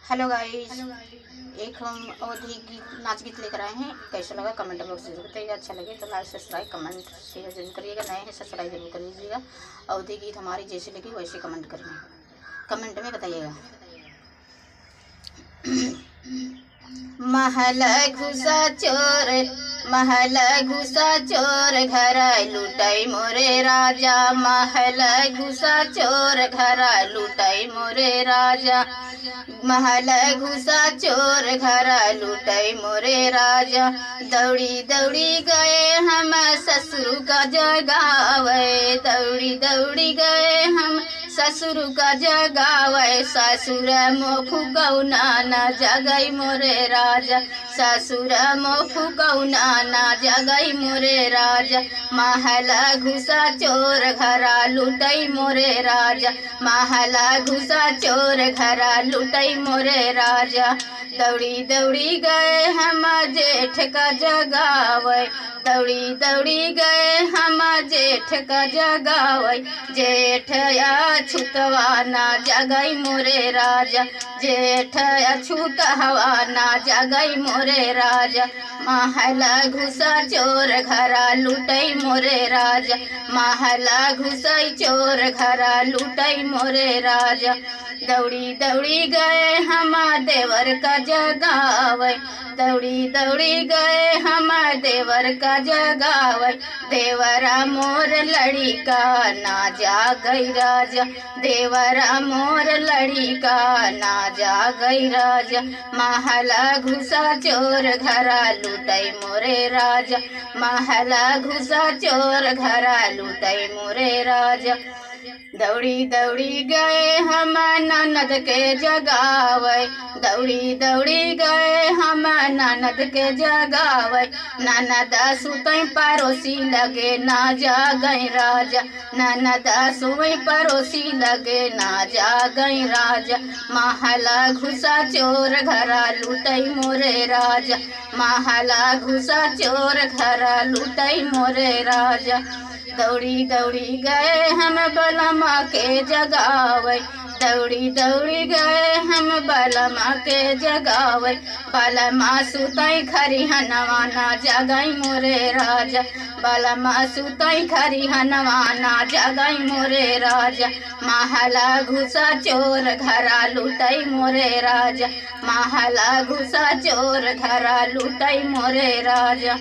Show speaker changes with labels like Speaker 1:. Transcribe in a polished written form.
Speaker 1: Hello guys, एक हम अवधी गीत नाच गीत लेकर आए हैं। कैसा लगा कमेंट बॉक्स में जरूर बताइएगा। अच्छा लगे तो लाइक सब्सक्राइब कमेंट शेयर जरूर करिएगा। नए हैं सब्सक्राइब जरूर कर लीजिएगा। अवधी गीत हमारी जैसे लगी वैसे कमेंट करिए, कमेंट में बताइएगा। महल घुसा चोर, महल घुसा चोर, घर लुटाई मोरे राजा। महल घुसा चोर, घर लुटाई मोरे राजा। महल घुसा चोर, घर लुटाई मोरे राजा। दौड़ी दौड़ी गए हम ससुर का जगावे, दौड़ी दौड़ी गए हम ससुर का जगावे। ससुर मोफु कौना न जगई मोरे राजा, ससुर मोफु कौना न जगई मोरे राजा। महल घुसा चोर, घरा लुटई मोरे राजा। महल घुसा चोर, घरा लुटई मोरे राजा। दौड़ी दौड़ी गए हम जेठ का जगावे, दौड़ी दौड़ी गए हम जेठ का जगावे। जेठ अछूतवा ना जगई मोरे राजा, जेठ अछूतवा ना जगई मोरे राजा। महल घुसा चोर, घरा लुटई मोरे राजा। महल घुसई चोर, घरा लुटई मोरे राजा। दौड़ी दौड़ी गए हम देवर का जगावे, दौड़ी दौड़ी गए हम देवर का जगावे। देवरा मोर लड़ी का ना जा गई राजा, देवरा मोर लड़ी का ना जा गई राजा। महल घुसा चोर, घरा लुटई मोरे राजा। महल घुसा चोर, घरा लुटई मोरे राजा। दौड़ी दौड़ी गए हम ननद के जगावे, दौड़ी दौड़ी गए हम ननद के जगावे। ननद सुतई पड़ोसी लगे ना जागई राजा, ननद सुई पड़ोसी लगे ना जागई राजा। महल घुसा चोर, घरा लुटई मोरे राजा। महल घुसा चोर, घरा लुटई मोरे राजा। दौड़ी दौड़ी गए हम बलमा के जगावे, दौड़ी दौड़ी गए हम बलमा के जगावे। बलमा सुतई खरिहनवा ना जगई मोरे राजा, बलमा सुतई खरिहनवा ना जगई मोरे राजा। महल घुसा चोर, घरा लुटई मोरे राजा। महल घुसा चोर, घरा लुटई मोरे राजा।